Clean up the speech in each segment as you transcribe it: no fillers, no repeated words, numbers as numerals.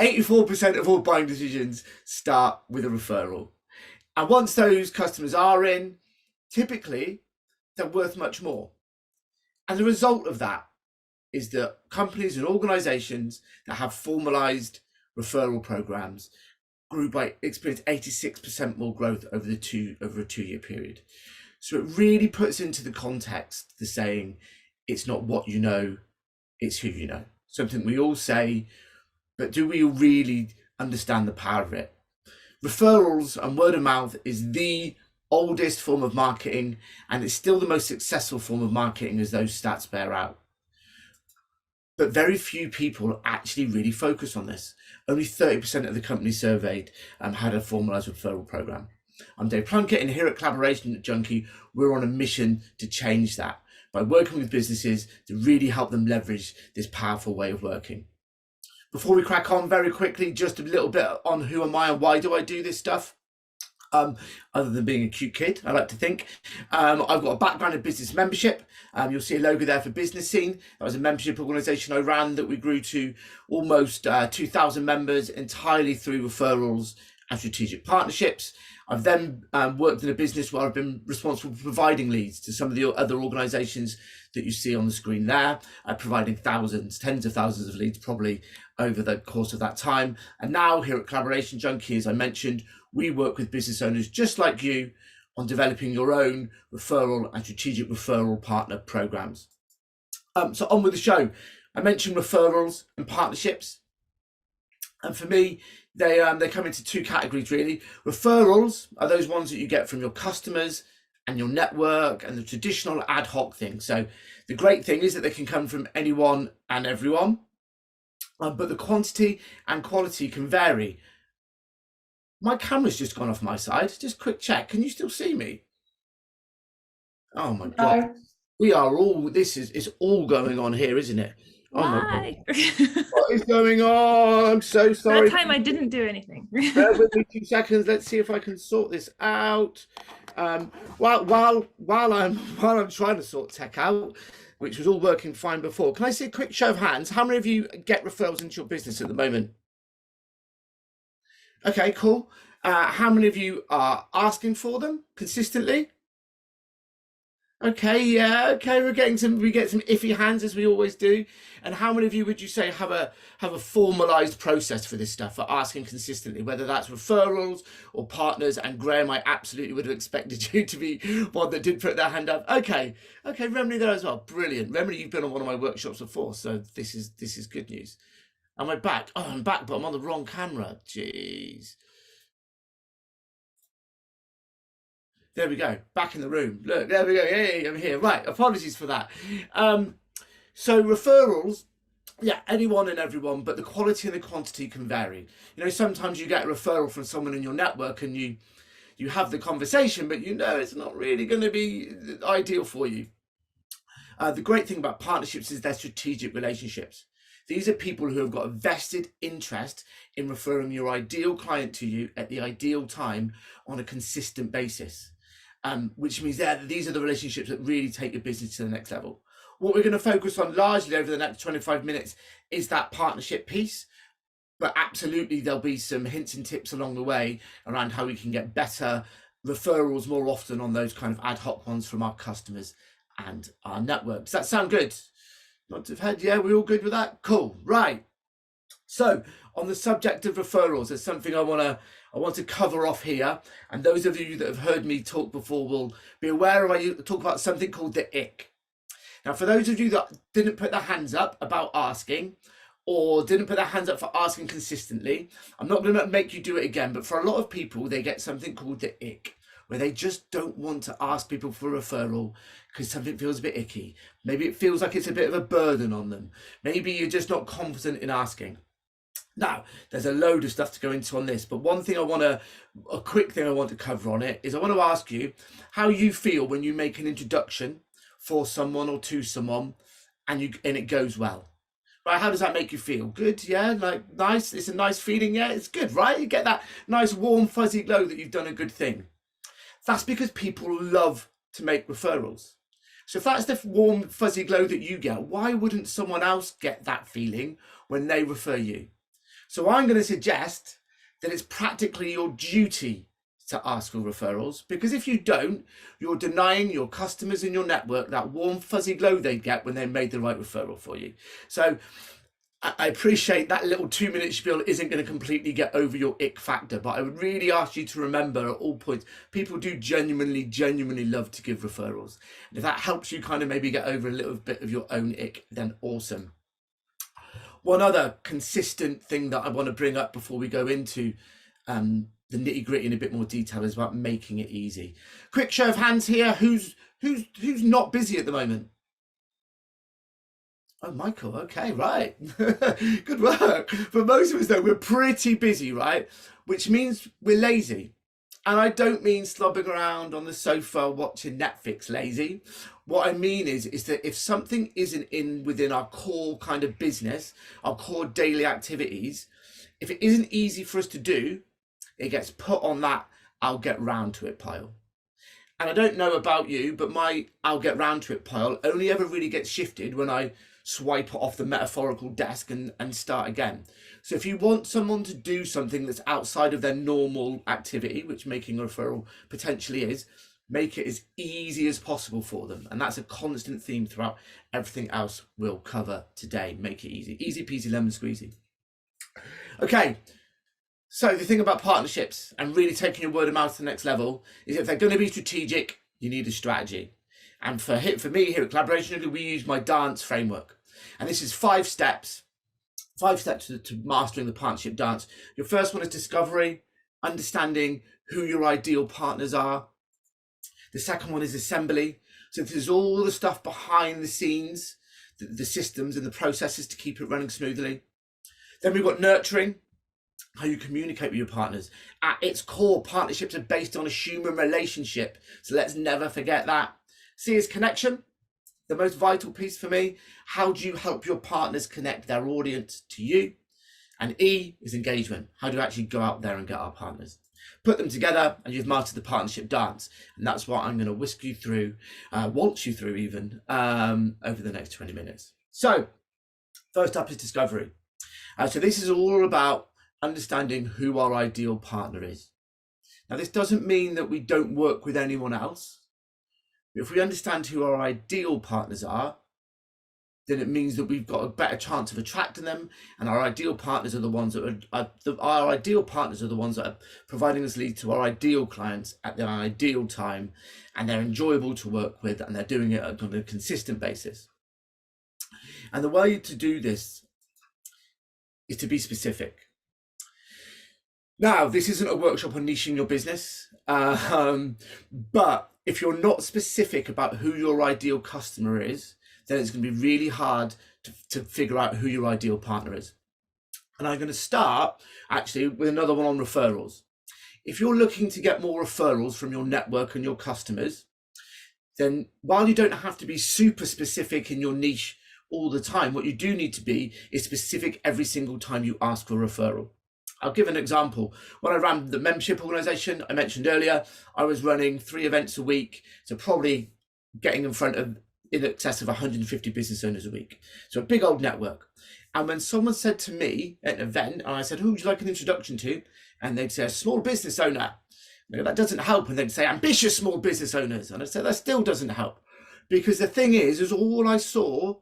84% of all buying decisions start with a referral. And once those customers are in, typically they're worth much more. And the result of that is that companies and organizations that have formalized referral programs experienced 86% more growth over a 2-year period. So it really puts into the context the saying, it's not what you know, it's who you know. Something we all say, but do we really understand the power of it? Referrals and word of mouth is the oldest form of marketing, and it's still the most successful form of marketing, as those stats bear out. But very few people actually really focus on this. Only 30% of the companies surveyed had a formalized referral program. I'm Dave Plunkett, and here at Collaboration Junkie, we're on a mission to change that by working with businesses to really help them leverage this powerful way of working. Before we crack on, very quickly, just a little bit on who am I and why do I do this stuff? Other than being a cute kid, I like to think. I've got a background in business membership. You'll see a logo there for Business Scene. That was a membership organisation I ran that we grew to almost 2,000 members entirely through referrals and strategic partnerships. I've then worked in a business where I've been responsible for providing leads to some of the other organisations that you see on the screen there, providing tens of thousands of leads probably over the course of that time. And now here at Collaboration Junkie, as I mentioned, we work with business owners just like you on developing your own referral and strategic referral partner programs. So on with the show. I mentioned referrals and partnerships. And for me, they come into two categories really. Referrals are those ones that you get from your customers and your network and the traditional ad hoc thing. So the great thing is that they can come from anyone and everyone, but the quantity and quality can vary. My camera's just gone off my side. Just quick check. Can you still see me? Oh my God. We are all, it's all going on here, isn't it? Oh my God. What is going on? I'm so sorry. That time I didn't do anything. Bear with me 2 seconds. Let's see if I can sort this out. While I'm trying to sort tech out, which was all working fine before, can I see a quick show of hands? How many of you get referrals into your business at the moment? Okay, cool. How many of you are asking for them consistently? Okay, yeah, okay, we get some iffy hands, as we always do. And how many of you would you say have a formalized process for this stuff, for asking consistently, whether that's referrals or partners? And Graham, I absolutely would have expected you to be one that did put their hand up. Okay, Remedy there as well. Brilliant. Remedy, you've been on one of my workshops before, so this is good news. Am I back? Oh, I'm back, but I'm on the wrong camera. Jeez. There we go, back in the room. Look, there we go. Hey, I'm here. Right, apologies for that. So referrals, yeah, anyone and everyone, but the quality and the quantity can vary. You know, sometimes you get a referral from someone in your network and you have the conversation, but you know it's not really going to be ideal for you. The great thing about partnerships is they're strategic relationships. These are people who have got a vested interest in referring your ideal client to you at the ideal time on a consistent basis, which means that these are the relationships that really take your business to the next level. What we're going to focus on largely over the next 25 minutes is that partnership piece, but absolutely there'll be some hints and tips along the way around how we can get better referrals more often on those kind of ad hoc ones from our customers and our network. Does that sound good? Not to have head, yeah, we all good with that? Cool, right. So on the subject of referrals, there's something I want to cover off here. And those of you that have heard me talk before will be aware of I talk about something called the ick. Now, for those of you that didn't put their hands up about asking, or didn't put their hands up for asking consistently, I'm not going to make you do it again, but for a lot of people, they get something called the ick, where they just don't want to ask people for a referral because something feels a bit icky. Maybe it feels like it's a bit of a burden on them. Maybe you're just not confident in asking. Now, there's a load of stuff to go into on this, but one thing a quick thing I want to cover on it is I want to ask you how you feel when you make an introduction for someone or to someone and it goes well. Right, how does that make you feel? Good, yeah, like nice, it's a nice feeling, yeah, it's good, right? You get that nice warm fuzzy glow that you've done a good thing. That's because people love to make referrals. So if that's the warm fuzzy glow that you get, why wouldn't someone else get that feeling when they refer you? So I'm going to suggest that it's practically your duty to ask for referrals, because if you don't, you're denying your customers in your network that warm fuzzy glow they get when they made the right referral for you. So I appreciate that little 2-minute spiel isn't going to completely get over your ick factor, but I would really ask you to remember at all points, people do genuinely love to give referrals. And if that helps you kind of maybe get over a little bit of your own ick, then awesome. One other consistent thing that I want to bring up before we go into the nitty gritty in a bit more detail is about making it easy. Quick show of hands here. Who's not busy at the moment? Oh, Michael. Okay, right. Good work. For most of us, though, we're pretty busy, right? Which means we're lazy. And I don't mean slobbing around on the sofa watching Netflix lazy. What I mean is that if something isn't within our core kind of business, our core daily activities, if it isn't easy for us to do, it gets put on that I'll get round to it pile. And I don't know about you, but my I'll get round to it pile only ever really gets shifted when I swipe it off the metaphorical desk and start again. So if you want someone to do something that's outside of their normal activity, which making a referral potentially is, make it as easy as possible for them. And that's a constant theme throughout everything else we'll cover today. Make it easy. Easy peasy lemon squeezy. Okay. So the thing about partnerships and really taking your word of mouth to the next level is if they're going to be strategic, you need a strategy. And for me here at Collaboration, we use my dance framework. And this is 5 steps to mastering the partnership dance. Your first one is discovery, understanding who your ideal partners are. The second one is assembly. So this is all the stuff behind the scenes, the systems and the processes to keep it running smoothly. Then we've got nurturing, how you communicate with your partners. At its core, partnerships are based on a human relationship. So let's never forget that. C is connection, the most vital piece for me. How do you help your partners connect their audience to you? And E is engagement. How do you actually go out there and get our partners? Put them together and you've mastered the partnership dance. And that's what I'm going to waltz you through even over the next 20 minutes. So first up is discovery. So this is all about understanding who our ideal partner is. Now, this doesn't mean that we don't work with anyone else. If we understand who our ideal partners are, then it means that we've got a better chance of attracting them, and our ideal partners are the ones that are providing us leads to our ideal clients at their ideal time, and they're enjoyable to work with, and they're doing it on a consistent basis. And the way to do this is to be specific. Now, this isn't a workshop on niching your business, but if you're not specific about who your ideal customer is, then it's going to be really hard to figure out who your ideal partner is. And I'm going to start actually with another one on referrals. If you're looking to get more referrals from your network and your customers, then while you don't have to be super specific in your niche all the time, what you do need to be is specific every single time you ask for a referral. I'll give an example. When I ran the membership organization I mentioned earlier, I was running 3 events a week, so probably getting in front of in excess of 150 business owners a week. So a big old network. And when someone said to me at an event, and I said, who would you like an introduction to? And they'd say, a small business owner. That doesn't help. And they'd say, ambitious small business owners. And I'd say, that still doesn't help. Because the thing is all I saw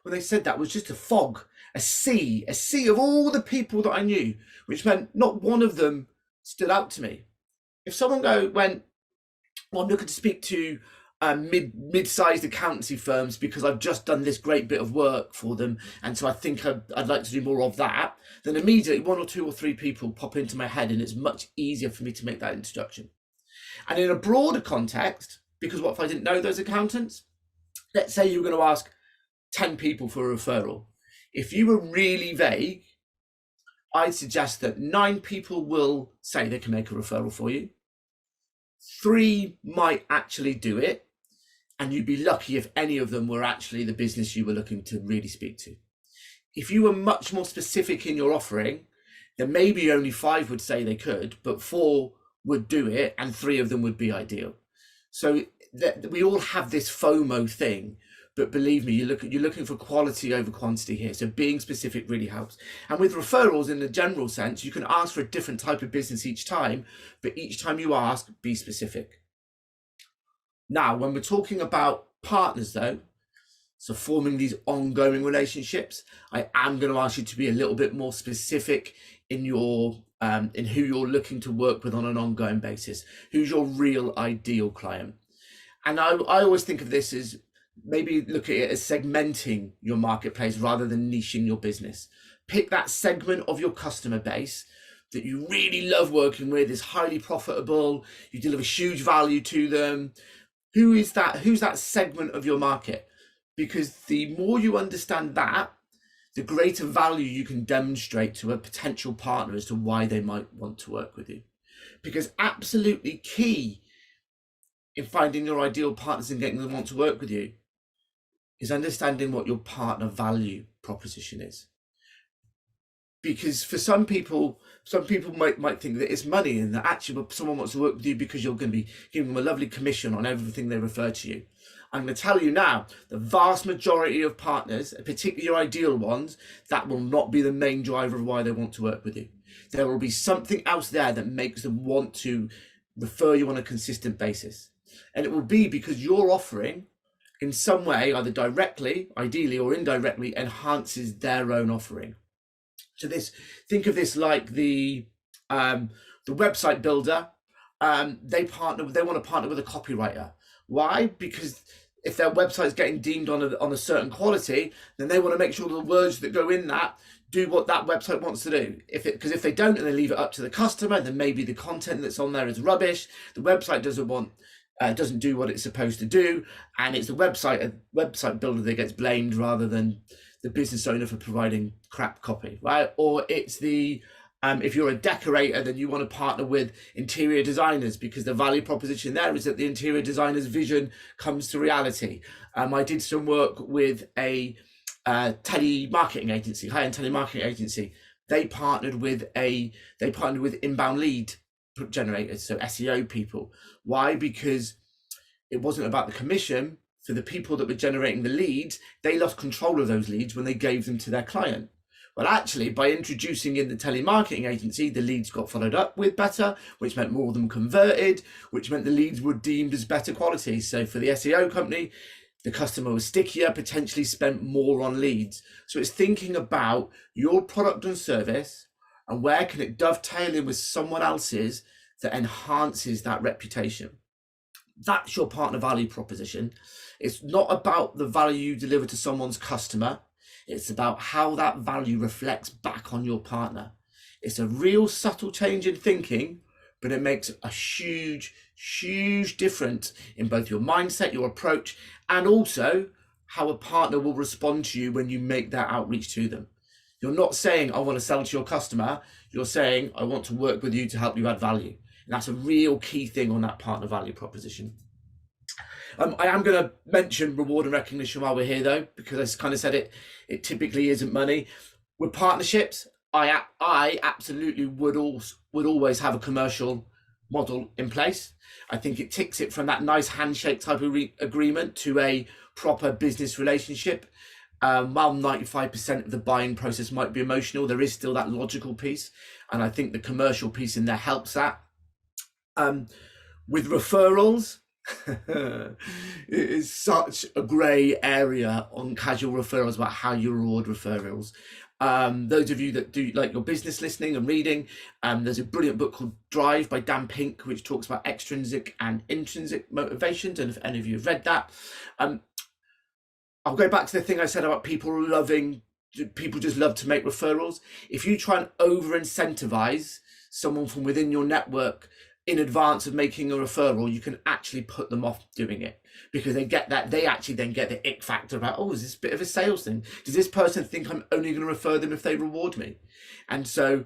when they said that was just a fog, a sea of all the people that I knew, which meant not one of them stood out to me. If someone went, well, I'm looking to speak to mid-sized accountancy firms because I've just done this great bit of work for them, and so I think I'd like to do more of that, then immediately 1 or 2 or 3 people pop into my head, and it's much easier for me to make that introduction. And in a broader context, because what if I didn't know those accountants? Let's say you were going to ask 10 people for a referral. If you were really vague, I'd suggest that 9 people will say they can make a referral for you. 3 might actually do it, and you'd be lucky if any of them were actually the business you were looking to really speak to. If you were much more specific in your offering, then maybe only 5 would say they could, but 4 would do it, and 3 of them would be ideal. So we all have this FOMO thing, but believe me, you're looking for quality over quantity here. So being specific really helps. And with referrals in the general sense, you can ask for a different type of business each time, but each time you ask, be specific. Now, when we're talking about partners though, so forming these ongoing relationships, I am going to ask you to be a little bit more specific in your in who you're looking to work with on an ongoing basis. Who's your real ideal client? And I always think of this as maybe look at it as segmenting your marketplace rather than niching your business. Pick that segment of your customer base that you really love working with, is highly profitable, you deliver huge value to them. Who's that segment of your market? Because the more you understand that, the greater value you can demonstrate to a potential partner as to why they might want to work with you. Because absolutely key in finding your ideal partners and getting them to want to work with you is understanding what your partner value proposition is. Because for some people might think that it's money and that actually someone wants to work with you because you're going to be giving them a lovely commission on everything they refer to you. I'm going to tell you now, the vast majority of partners, particularly your ideal ones, that will not be the main driver of why they want to work with you. There will be something else there that makes them want to refer you on a consistent basis. And it will be because your offering in some way, either directly, ideally, or indirectly, enhances their own offering. So think of this like the website builder. They want to partner with a copywriter. Why? Because if their website is getting deemed on a certain quality, then they want to make sure the words that go in that do what that website wants to do. Because if they don't and they leave it up to the customer, then maybe the content that's on there is rubbish. The website doesn't do what it's supposed to do, and it's the website builder that gets blamed rather than the business owner for providing crap copy, right? Or it's the if you're a decorator, then you want to partner with interior designers because the value proposition there is that the interior designer's vision comes to reality. I did some work with a telemarketing agency, high-end telemarketing agency. They partnered with inbound lead generators, so SEO people. Why? Because it wasn't about the commission. For the people that were generating the leads, they lost control of those leads when they gave them to their client. Well, actually, by introducing in the telemarketing agency, the leads got followed up with better, which meant more of them converted, which meant the leads were deemed as better quality. So for the SEO company, the customer was stickier, potentially spent more on leads. So it's thinking about your product and service and where can it dovetail in with someone else's that enhances that reputation. That's your partner value proposition. It's not about the value you deliver to someone's customer. It's about how that value reflects back on your partner. It's a real subtle change in thinking, but it makes a huge, huge difference in both your mindset, your approach, and also how a partner will respond to you when you make that outreach to them. You're not saying, I want to sell to your customer. You're saying, I want to work with you to help you add value. And that's a real key thing on that partner value proposition. I am going to mention reward and recognition while we're here, though, because I kind of said it typically isn't money. With partnerships, I absolutely would always have a commercial model in place. I think it ticks it from that nice handshake type of agreement to a proper business relationship. While 95% of the buying process might be emotional, there is still that logical piece. And I think the commercial piece in there helps that. With referrals, it is such a grey area on casual referrals about how you reward referrals. Those of you that do like your business listening and reading, there's a brilliant book called Drive by Dan Pink, which talks about extrinsic and intrinsic motivations. And if any of you have read that, I'll go back to the thing I said about people just love to make referrals. If you try and over incentivize someone from within your network in advance of making a referral, you can actually put them off doing it because they actually then get the ick factor about, oh, is this a bit of a sales thing? Does this person think I'm only going to refer them if they reward me? And so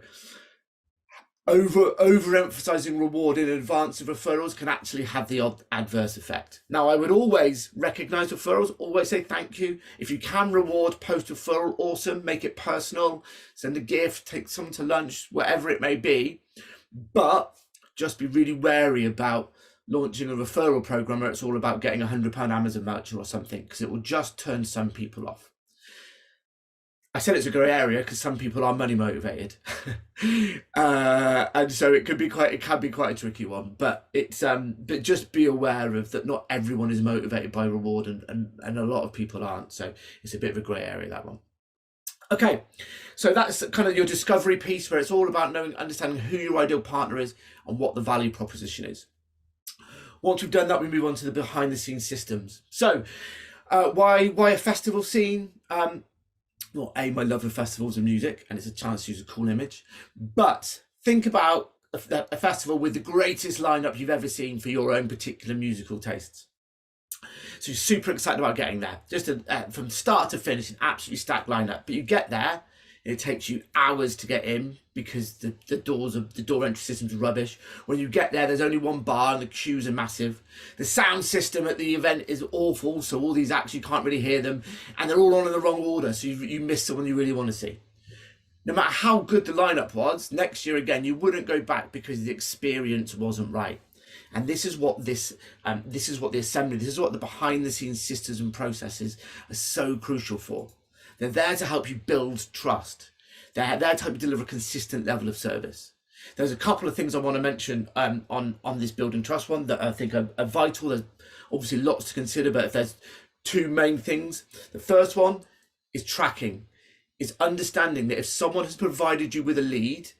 overemphasizing reward in advance of referrals can actually have the odd adverse effect. Now, I would always recognize referrals, always say thank you. If you can reward post-referral, awesome, make it personal, send a gift, take someone to lunch, whatever it may be. But just be really wary about launching a referral program where it's all about getting £100 Amazon voucher or something, because it will just turn some people off. I said it's a grey area because some people are money motivated, and so it can be quite a tricky one. But but just be aware of that. Not everyone is motivated by reward, and a lot of people aren't. So it's a bit of a grey area, that one. Okay, so that's kind of your discovery piece, where it's all about understanding who your ideal partner is and what the value proposition is. Once we've done that, we move on to the behind the scenes systems. So why a festival scene? Well, my love of festivals and music, and it's a chance to use a cool image. But think about a festival with the greatest lineup you've ever seen for your own particular musical tastes. So you're super excited about getting there, just from start to finish, an absolutely stacked lineup. But you get there, it takes you hours to get in because the door entry system's rubbish. When you get there, there's only one bar and the queues are massive. The sound system at the event is awful, so all these acts you can't really hear them, and they're all on in the wrong order, so you miss someone you really want to see. No matter how good the lineup was, next year again you wouldn't go back because the experience wasn't right. And this is what the assembly, this is what the behind the scenes systems and processes are so crucial for. They're there to help you build trust. They're there to help you deliver a consistent level of service. There's a couple of things I want to mention on this building trust one that I think are vital. There's obviously lots to consider, but if there's two main things, the first one is tracking. It's understanding that if someone has provided you with a lead,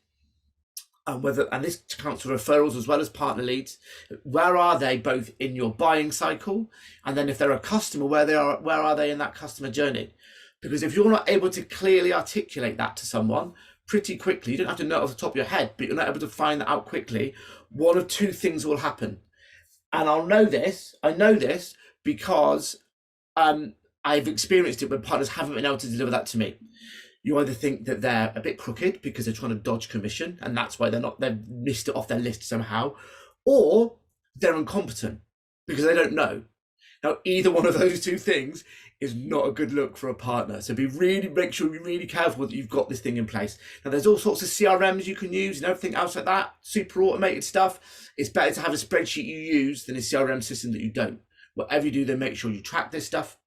and this counts for referrals as well as partner leads, where are they both in your buying cycle, and then if they're a customer, where are they in that customer journey? Because if you're not able to clearly articulate that to someone pretty quickly, you don't have to know it off the top of your head, but you're not able to find that out quickly, one of two things will happen. And I know this because I've experienced it when partners haven't been able to deliver that to me. You either think that they're a bit crooked because they're trying to dodge commission, and that's why they've missed it off their list somehow, or they're incompetent because they don't know. Now, either one of those two things is not a good look for a partner. So make sure you're really careful that you've got this thing in place. Now, there's all sorts of CRMs you can use and everything else like that, super automated stuff. It's better to have a spreadsheet you use than a CRM system that you don't. Whatever you do, then make sure you track this stuff.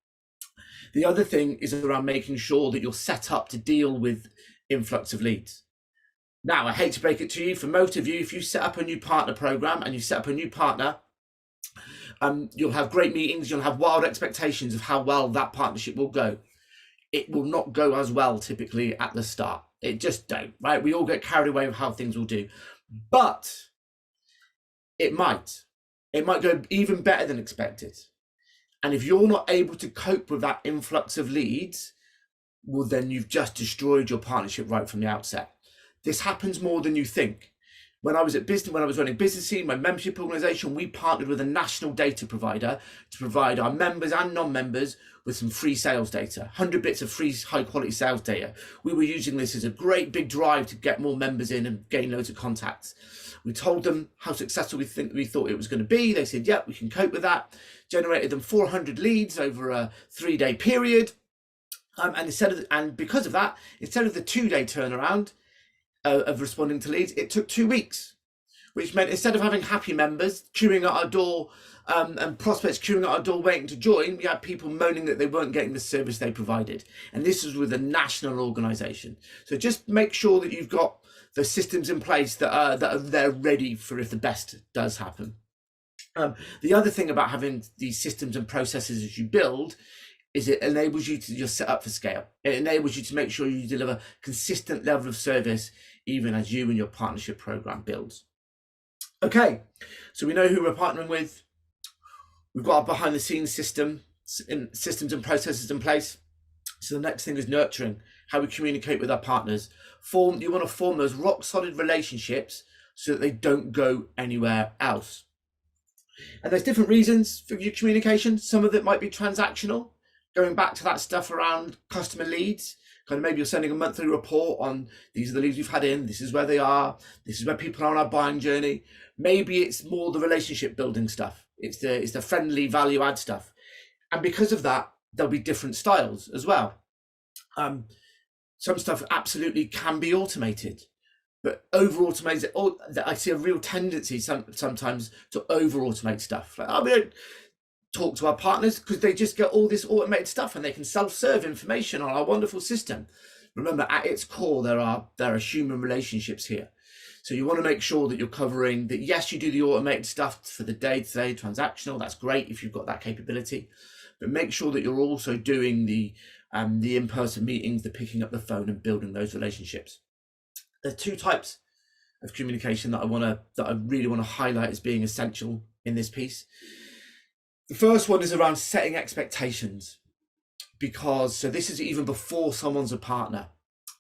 The other thing is around making sure that you're set up to deal with influx of leads. Now, I hate to break it to you, for most of you, if you set up a new partner program and you set up a new partner, you'll have great meetings, you'll have wild expectations of how well that partnership will go. It will not go as well typically at the start. It just don't, right? We all get carried away with how things will do. But it might go even better than expected. And if you're not able to cope with that influx of leads, well, then you've just destroyed your partnership right from the outset. This happens more than you think. When I was running Business Scene, my membership organization, we partnered with a national data provider to provide our members and non-members with some free sales data, 100 bits of free high quality sales data. We were using this as a great big drive to get more members in and gain loads of contacts. We told them how successful we thought it was going to be. They said, yeah, we can cope with that. Generated them 400 leads over a 3-day period. And because of that, instead of the 2-day turnaround of responding to leads, it took 2 weeks, which meant instead of having happy members queuing at our door and prospects queuing at our door waiting to join, we had people moaning that they weren't getting the service they provided. And this was with a national organization. So just make sure that you've got the systems in place that are there ready for if the best does happen. The other thing about having these systems and processes as you build is it enables you to just set up for scale. It enables you to make sure you deliver consistent level of service even as you and your partnership program builds. Okay, so we know who we're partnering with. We've got our behind the scenes systems and processes in place. So the next thing is nurturing, how we communicate with our partners. You want to form those rock solid relationships so that they don't go anywhere else. And there's different reasons for your communication. Some of it might be transactional, going back to that stuff around customer leads. Kind of maybe you're sending a monthly report on these are the leads we've had in, this is where they are, this is where people are on our buying journey. Maybe it's more the relationship building stuff. It's the friendly value add stuff. And because of that, there'll be different styles as well. Some stuff absolutely can be automated. but over automate it. I see a real tendency sometimes to over automate stuff. Like, oh, we don't talk to our partners because they just get all this automated stuff and they can self-serve information on our wonderful system. Remember, at its core, there are human relationships here. So you want to make sure that you're covering that. Yes, you do the automated stuff for the day-to-day transactional. That's great if you've got that capability, but make sure that you're also doing the in-person meetings, the picking up the phone and building those relationships. There's two types of communication that I really want to highlight as being essential in this piece. The first one is around setting expectations, because so this is even before someone's a partner,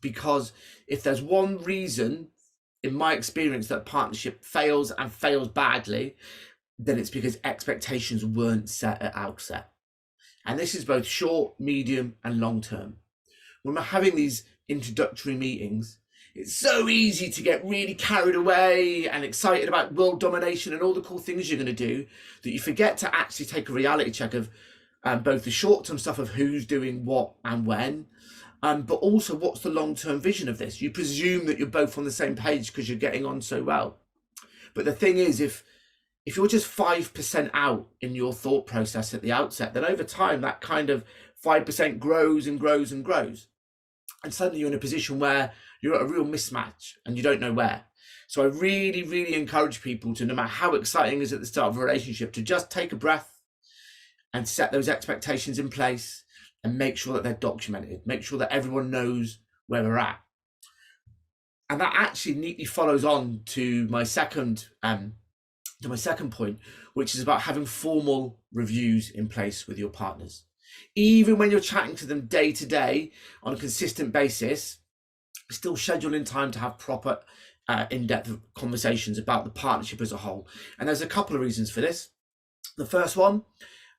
because if there's one reason in my experience that partnership fails and fails badly, then it's because expectations weren't set at outset. And this is both short, medium and long term. When we're having these introductory meetings, it's so easy to get really carried away and excited about world domination and all the cool things you're going to do that you forget to actually take a reality check of both the short-term stuff of who's doing what and when, but also what's the long-term vision of this. You presume that you're both on the same page because you're getting on so well. But the thing is, if you're just 5% out in your thought process at the outset, then over time that kind of 5% grows and grows and grows. And suddenly you're in a position where you're at a real mismatch and you don't know where. So I really, really encourage people to, no matter how exciting it is at the start of a relationship, to just take a breath and set those expectations in place and make sure that they're documented. Make sure that everyone knows where we're at. And that actually neatly follows on to my second point, which is about having formal reviews in place with your partners. Even when you're chatting to them day to day on a consistent basis, still schedule in time to have proper in-depth conversations about the partnership as a whole. And there's a couple of reasons for this. The first one,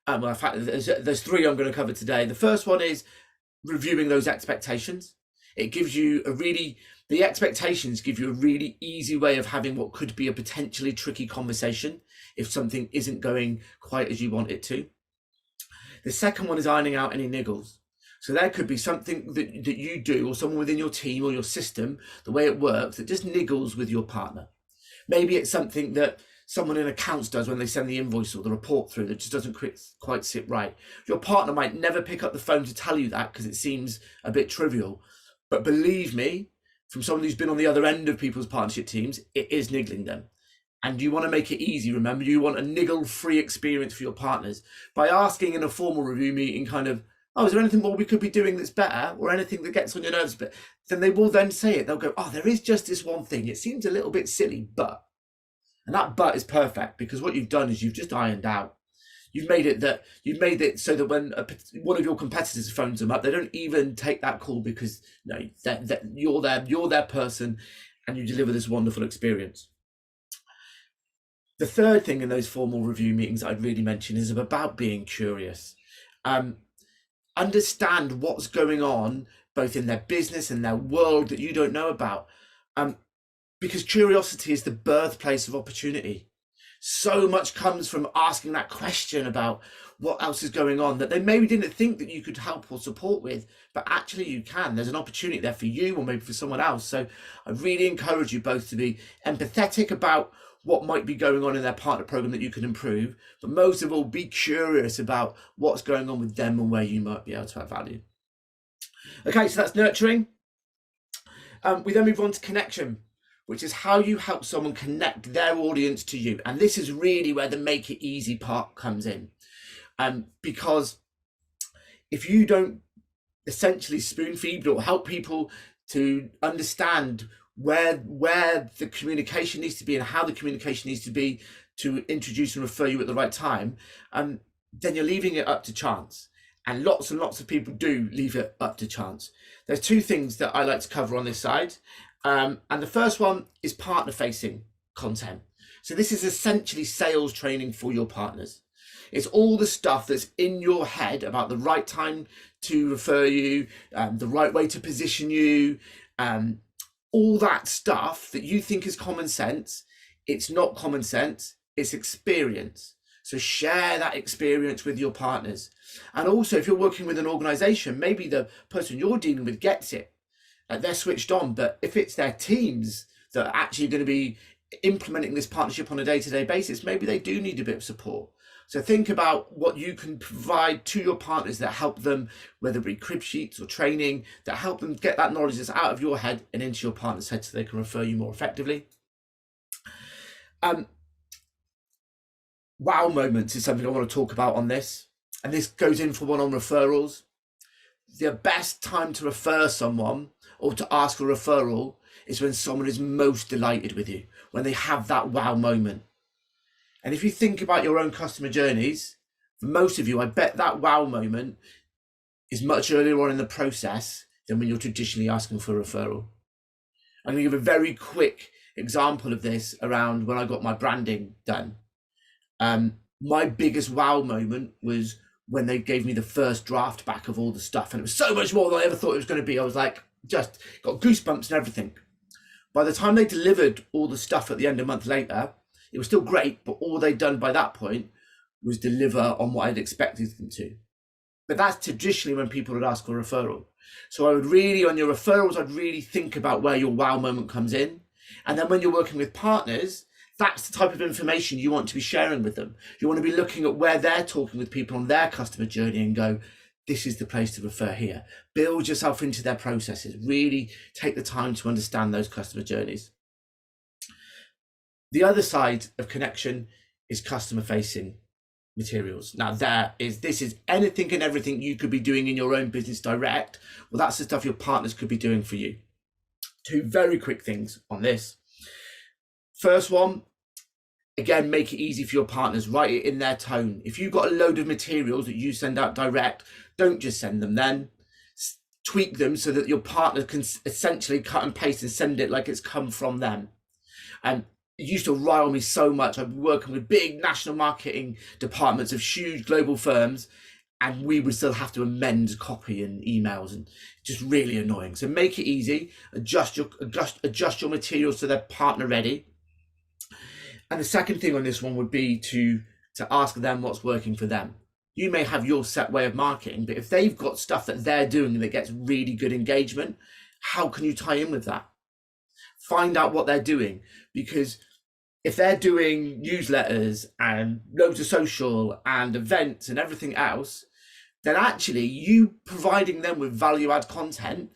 well, in fact, there's three I'm going to cover today. The first one is reviewing those expectations. It gives you the expectations give you a really easy way of having what could be a potentially tricky conversation if something isn't going quite as you want it to. The second one is ironing out any niggles. So there could be something that you do, or someone within your team or your system, the way it works, that just niggles with your partner. Maybe it's something that someone in accounts does when they send the invoice or the report through that just doesn't quite sit right. Your partner might never pick up the phone to tell you that because it seems a bit trivial. But believe me, from someone who's been on the other end of people's partnership teams, it is niggling them. And you want to make it easy. Remember, you want a niggle-free experience for your partners by asking in a formal review meeting kind of, oh, is there anything more we could be doing that's better, or anything that gets on your nerves? But then they will then say it. They'll go, oh, there is just this one thing. It seems a little bit silly, but. And that but is perfect, because what you've done is you've just ironed out. You've made it so that when one of your competitors phones them up, they don't even take that call because you're their person and you deliver this wonderful experience. The third thing in those formal review meetings I'd really mention is about being curious. Understand what's going on both in their business and their world that you don't know about. Because curiosity is the birthplace of opportunity. So much comes from asking that question about what else is going on that they maybe didn't think that you could help or support with, but actually you can. There's an opportunity there for you or maybe for someone else. So I really encourage you both to be empathetic about what might be going on in their partner program that you can improve, but most of all, be curious about what's going on with them and where you might be able to add value. Okay, so that's nurturing. We then move on to connection, which is how you help someone connect their audience to you. And this is really where the make it easy part comes in. Because if you don't essentially spoon feed or help people to understand where the communication needs to be and how the communication needs to be to introduce and refer you at the right time, then you're leaving it up to chance. And lots of people do leave it up to chance. There's two things that I like to cover on this side. And the first one is partner facing content. So this is essentially sales training for your partners. It's all the stuff that's in your head about the right time to refer you, the right way to position you, all that stuff that you think is common sense. It's not common sense, it's experience. So share that experience with your partners. And also, if you're working with an organization, maybe the person you're dealing with gets it. They're switched on, but if it's their teams that are actually going to be implementing this partnership on a day-to-day basis, maybe they do need a bit of support. So think about what you can provide to your partners that help them, whether it be crib sheets or training, that help them get that knowledge that's out of your head and into your partner's head so they can refer you more effectively. Wow moments is something I want to talk about on this, and this goes in for one on referrals. The best time to refer someone or to ask for a referral is when someone is most delighted with you, when they have that wow moment. And if you think about your own customer journeys, for most of you, I bet that wow moment is much earlier on in the process than when you're traditionally asking for a referral. I'm going to give a very quick example of this around when I got my branding done. My biggest wow moment was when they gave me the first draft back of all the stuff, and it was so much more than I ever thought it was going to be. I was like, just got goosebumps and everything. By the time they delivered all the stuff at the end of a month later, it was still great, but all they'd done by that point was deliver on what I'd expected them to. But that's traditionally when people would ask for a referral. So I would really, on your referrals, I'd really think about where your wow moment comes in. And then when you're working with partners, that's the type of information you want to be sharing with them. You want to be looking at where they're talking with people on their customer journey and go, this is the place to refer here. Build yourself into their processes. Really take the time to understand those customer journeys. The other side of connection is customer facing materials. Now this is anything and everything you could be doing in your own business direct. Well, that's the stuff your partners could be doing for you. Two very quick things on this. First one, again, make it easy for your partners. Write it in their tone. If you've got a load of materials that you send out direct, don't just send them then. Tweak them so that your partner can essentially cut and paste and send it like it's come from them. And it used to rile me so much. I'd be working with big national marketing departments of huge global firms, and we would still have to amend copy and emails, and just really annoying. So make it easy. Adjust your materials so they're partner ready. And the second thing on this one would be to ask them what's working for them. You may have your set way of marketing, but if they've got stuff that they're doing that gets really good engagement, how can you tie in with that? Find out what they're doing, because if they're doing newsletters and loads of social and events and everything else, then actually you providing them with value add content,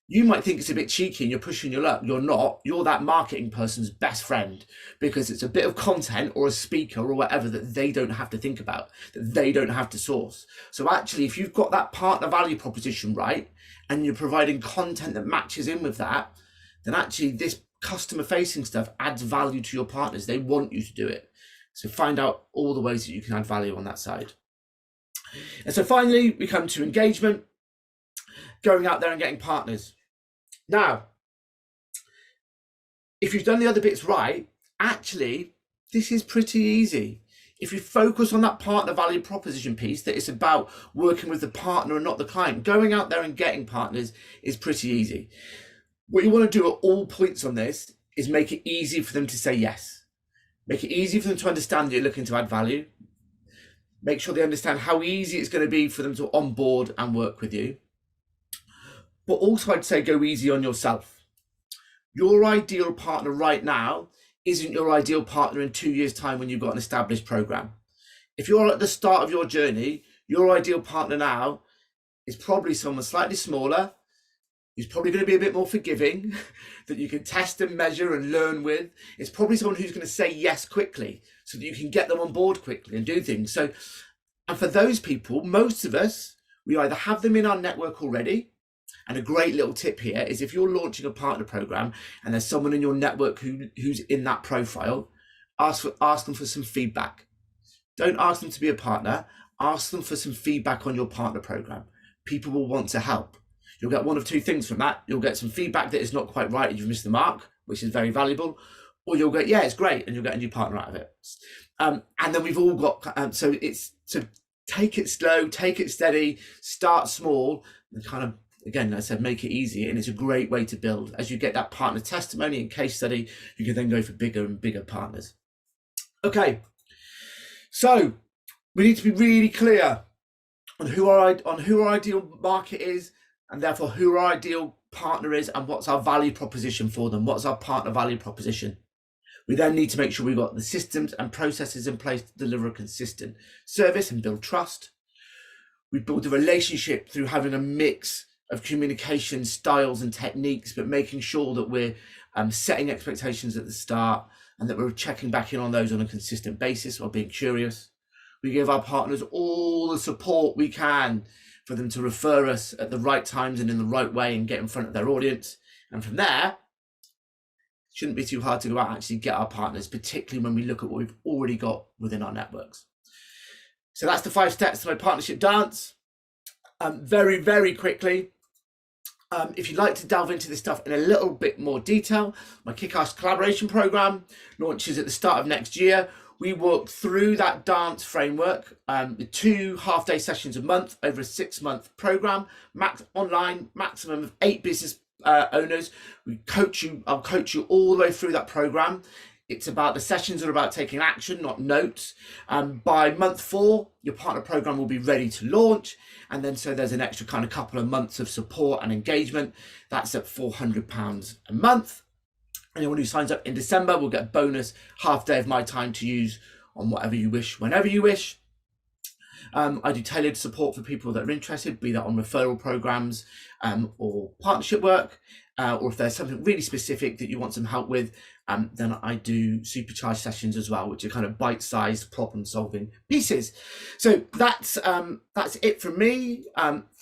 you might think it's a bit cheeky and you're pushing your luck. You're not. You're that marketing person's best friend, because it's a bit of content or a speaker or whatever that they don't have to think about, that they don't have to source. So actually, if you've got that partner value proposition right, and you're providing content that matches in with that, then actually this customer facing stuff adds value to your partners. They want you to do it. So find out all the ways that you can add value on that side. And so finally, we come to engagement, going out there and getting partners. Now, if you've done the other bits right, actually, this is pretty easy. If you focus on that partner value proposition piece, that it's about working with the partner and not the client, going out there and getting partners is pretty easy. What you want to do at all points on this is make it easy for them to say yes. Make it easy for them to understand that you're looking to add value. Make sure they understand how easy it's going to be for them to onboard and work with you. But also, I'd say go easy on yourself. Your ideal partner right now isn't your ideal partner in 2 years' time when you've got an established program. If you're at the start of your journey, your ideal partner now is probably someone slightly smaller, who's probably going to be a bit more forgiving, that you can test and measure and learn with. It's probably someone who's going to say yes quickly so that you can get them on board quickly and do things. So, and for those people, most of us, we either have them in our network already. And a great little tip here is if you're launching a partner program and there's someone in your network who's in that profile, ask them for some feedback. Don't ask them to be a partner. Ask them for some feedback on your partner program. People will want to help. You'll get one of two things from that. You'll get some feedback that is not quite right and you've missed the mark, which is very valuable. Or you'll get, yeah, it's great, and you'll get a new partner out of it. And then we've all got, so take it slow, take it steady, start small, and kind of, again, like I said, make it easy. And it's a great way to build. As you get that partner testimony and case study, you can then go for bigger and bigger partners. Okay, so we need to be really clear on who our ideal market is, and therefore who our ideal partner is and what's our value proposition for them. What's our partner value proposition? We then need to make sure we've got the systems and processes in place to deliver a consistent service and build trust. We build a relationship through having a mix of communication styles and techniques, but making sure that we're setting expectations at the start and that we're checking back in on those on a consistent basis while being curious. We give our partners all the support we can for them to refer us at the right times and in the right way and get in front of their audience. And from there, it shouldn't be too hard to go out and actually get our partners, particularly when we look at what we've already got within our networks. So that's the 5 steps to my partnership dance. Very, very quickly, if you'd like to delve into this stuff in a little bit more detail, my Kick-Ass Collaboration Program launches at the start of next year. We work through that dance framework with 2 half-day sessions a month over a 6-month program, online, maximum of 8 business owners. I'll coach you all the way through that program. It's about, the sessions are about taking action, not notes. By month 4, your partner program will be ready to launch. And then so there's an extra kind of couple of months of support and engagement. That's at £400 a month. Anyone who signs up in December will get a bonus half day of my time to use on whatever you wish, whenever you wish. I do tailored support for people that are interested, be that on referral programs or partnership work, or if there's something really specific that you want some help with, then I do Supercharge sessions as well, which are kind of bite-sized problem-solving pieces. So that's it from me.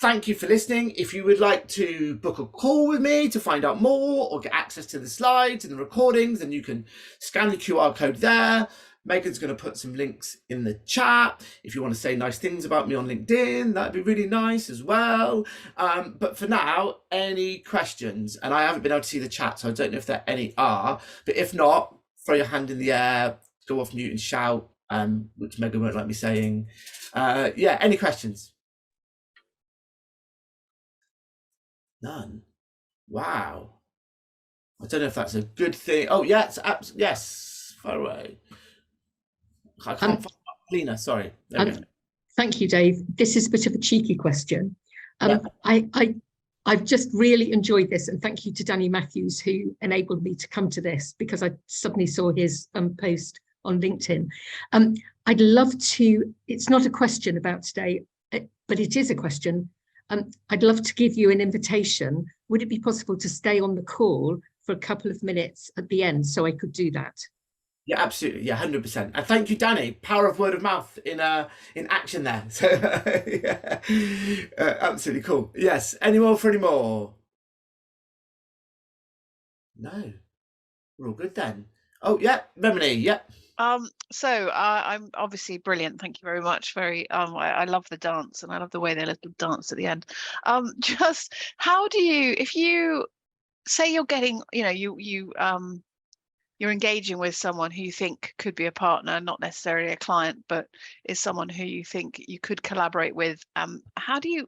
Thank you for listening. If you would like to book a call with me to find out more or get access to the slides and the recordings, then you can scan the QR code there. Megan's going to put some links in the chat. If you want to say nice things about me on LinkedIn, that'd be really nice as well. But for now, any questions? And I haven't been able to see the chat, so I don't know if there any are. But if not, throw your hand in the air, go off mute and shout, which Megan won't like me saying. Yeah, any questions? None. Wow. I don't know if that's a good thing. Oh, yes, yes, far away. I can't find Lena, sorry. Thank you, Dave. This is a bit of a cheeky question. I've just really enjoyed this, and thank you to Danny Matthews, who enabled me to come to this, because I suddenly saw his post on LinkedIn. I'd love to, it's not a question about today, but it is a question. I'd love to give you an invitation. Would it be possible to stay on the call for a couple of minutes at the end so I could do that? Yeah, absolutely. Yeah, 100%. And thank you, Danny. Power of word of mouth in action there. So, yeah, absolutely cool. Yes. Any more for any more? No. We're all good then. Oh, yeah. Remini, yeah. So I'm obviously brilliant. Thank you very much. I love the dance, and I love the way they little dance at the end. Just how do you, if you say you're getting, you're engaging with someone who you think could be a partner, not necessarily a client, but is someone who you think you could collaborate with. How do you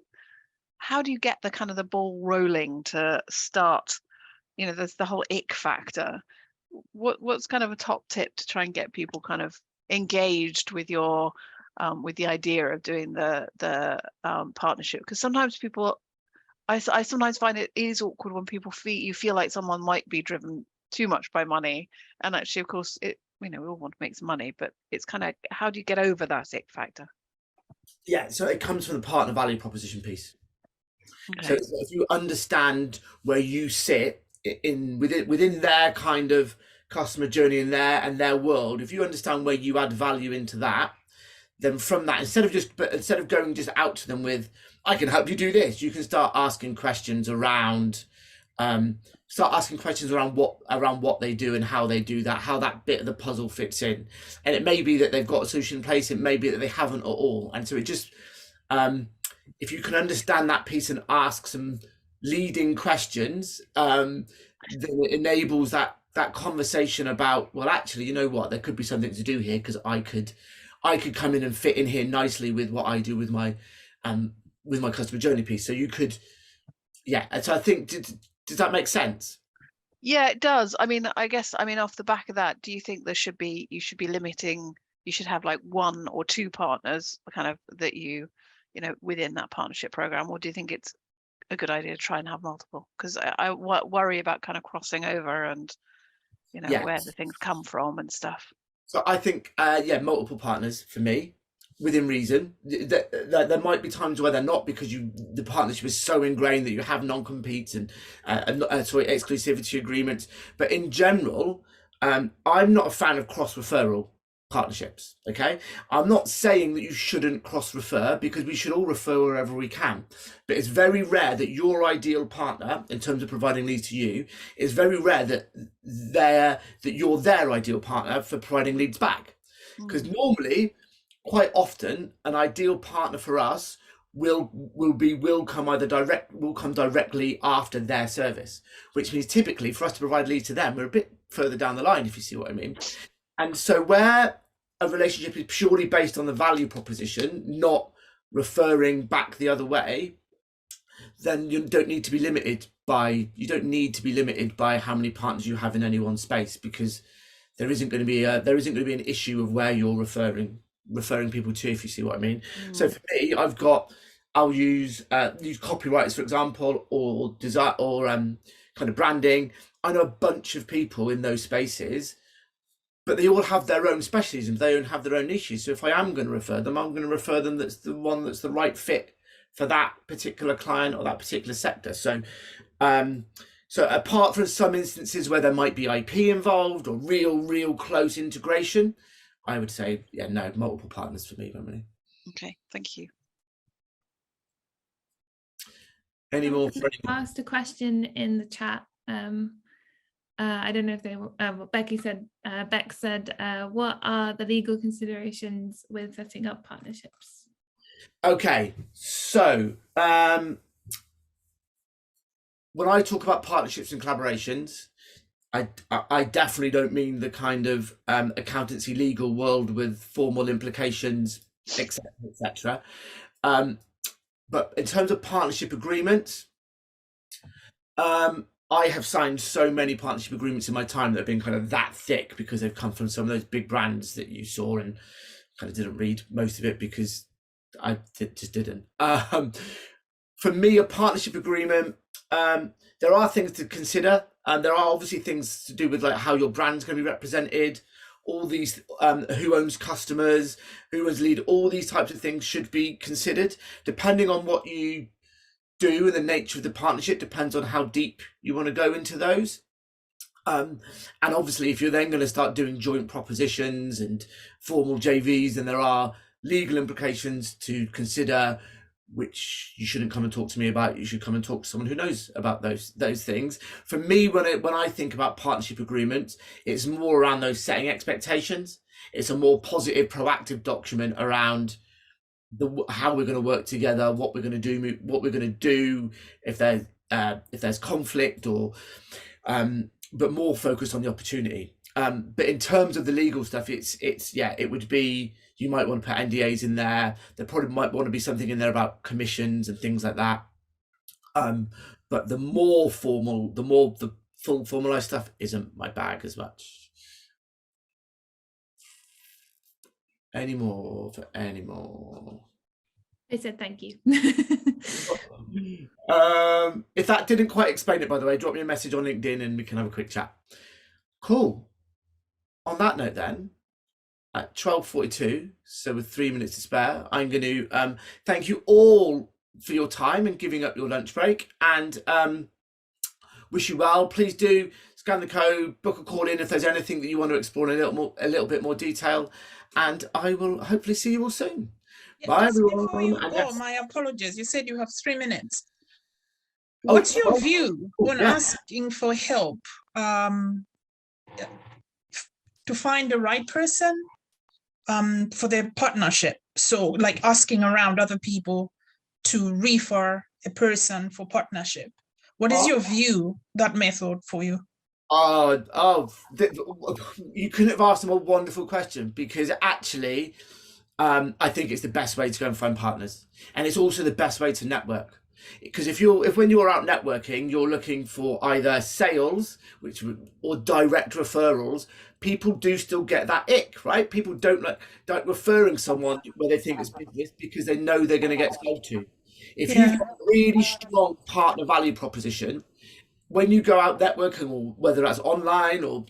get the kind of the ball rolling to start? There's the whole ick factor. What's kind of a top tip to try and get people kind of engaged with your with the idea of doing the partnership? Because sometimes people, I sometimes find it is awkward when people feel like someone might be driven too much by money, and actually, of course, we all want to make some money, but it's kind of, how do you get over that ick factor? Yeah, so it comes from the partner value proposition piece. Okay. So if you understand where you sit within their kind of customer journey and their world, if you understand where you add value into that, then from that, instead of going just out to them with, I can help you do this, you can start asking questions around what they do and how they do that, how that bit of the puzzle fits in. And it may be that they've got a solution in place, it may be that they haven't at all. And so it just, if you can understand that piece and ask some leading questions, then it enables that conversation about, well, actually, you know what, there could be something to do here, because I could come in and fit in here nicely with what I do with my customer journey piece. So you could, yeah. And so I think, does that make sense? Yeah, it does. I mean, I guess, off the back of that, do you think you should be limiting, you should have like 1 or 2 partners kind of that within that partnership program, or do you think it's a good idea to try and have multiple, because I worry about kind of crossing over and, you know, where the things come from and stuff. So I think, multiple partners for me, within reason. There might be times where they're not, because the partnership is so ingrained that you have non-competes and exclusivity agreements. But in general, I'm not a fan of cross-referral partnerships. Okay, I'm not saying that you shouldn't cross-refer, because we should all refer wherever we can. But it's very rare that your ideal partner, in terms of providing leads to you, is very rare that you're their ideal partner for providing leads back. Because normally, quite often, an ideal partner for us will come directly after their service, which means typically for us to provide leads to them, we're a bit further down the line, if you see what I mean. And so where a relationship is purely based on the value proposition, not referring back the other way, then you don't need to be limited by how many partners you have in any one space, because there isn't going to be an issue of where you're referring people to, if you see what I mean. So for me, I'll use copywriters, for example, or design, or kind of branding. I know a bunch of people in those spaces, but they all have their own specialisms. They all have their own niches. So if I am going to refer them, I'm going to refer them that's the one that's the right fit for that particular client or that particular sector. So so apart from some instances where there might be IP involved or real close integration, I would say, no, multiple partners for me, Emily. Okay, thank you. Any more? Asked a question in the chat. I don't know if they Beck said, what are the legal considerations with setting up partnerships? Okay, so when I talk about partnerships and collaborations, I definitely don't mean the kind of accountancy legal world with formal implications, etc., etc. But in terms of partnership agreements, I have signed so many partnership agreements in my time that have been kind of that thick, because they've come from some of those big brands that you saw, and kind of didn't read most of it because I just didn't. For me, a partnership agreement, there are things to consider. There are obviously things to do with like how your brand's going to be represented, all these who owns customers, who owns lead, all these types of things should be considered. Depending on what you do and the nature of the partnership, depends on how deep you want to go into those. And obviously, if you're then going to start doing joint propositions and formal JVs, then there are legal implications to consider, which you shouldn't come and talk to me about. You should come and talk to someone who knows about those things. For me, when I think about partnership agreements, it's more around those setting expectations. It's a more positive, proactive document around how we're going to work together, what we're going to do if there's conflict, or but more focused on the opportunity. But in terms of the legal stuff, it would be, you might want to put NDAs in there. There probably might want to be something in there about commissions and things like that. But the more formal, the full formalized stuff isn't my bag as much. Any more? I said thank you. If that didn't quite explain it, by the way, drop me a message on LinkedIn and we can have a quick chat. Cool. On that note then, at 12:42, so with 3 minutes to spare, I'm going to thank you all for your time and giving up your lunch break, and wish you well. Please do scan the code, book a call in if there's anything that you want to explore in a little bit more detail, and I will hopefully see you all soon. Bye everyone. Before you go, my apologies. You said you have 3 minutes. What's your view on asking for help to find the right person for their partnership? So like asking around other people to refer a person for partnership. What is your view, that method for you? You couldn't have asked a more wonderful question, because actually, I think it's the best way to go and find partners, and it's also the best way to network. Because if when you're out networking, you're looking for either sales, or direct referrals, people do still get that ick, right? People don't like referring someone where they think it's business, because they know they're going to get sold to. If Yeah. you've got a really strong partner value proposition, when you go out networking, or whether that's online or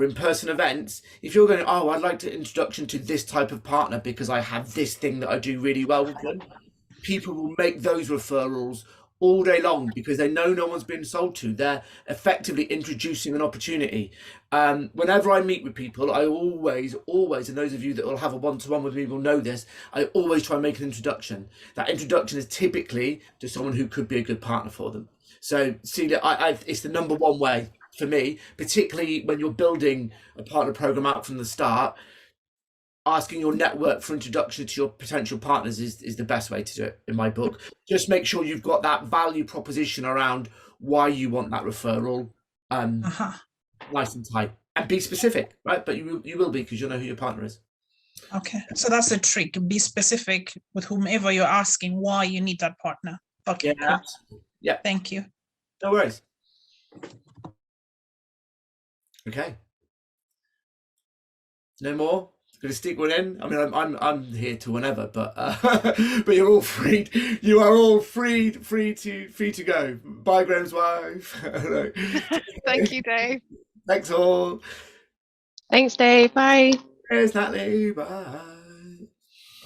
in-person events, if you're going, oh, I'd like to introduction to this type of partner because I have this thing that I do really well with them, people will make those referrals all day long because they know no one's been sold to. They're effectively introducing an opportunity. Whenever I meet with people, I always, and those of you that will have a one-to-one with me will know this, I always try and make an introduction. That introduction is typically to someone who could be a good partner for them. So see that it's the number one way for me, particularly when you're building a partner program out from the start. Asking your network for introduction to your potential partners is the best way to do it in my book. Just make sure you've got that value proposition around why you want that referral nice and tight, and be specific, right? But you will be, because you'll know who your partner is. Okay, so that's a trick. Be specific with whomever you're asking why you need that partner. Okay, Yeah, cool. yeah. Thank you. No worries. Okay. No more. Going to stick one in. I mean, I'm here to whenever, but but you're all free. You are all free to go. Bye, Graham's wife. Thank you, Dave. Thanks all. Thanks, Dave. Bye. Cheers, Natalie. Bye.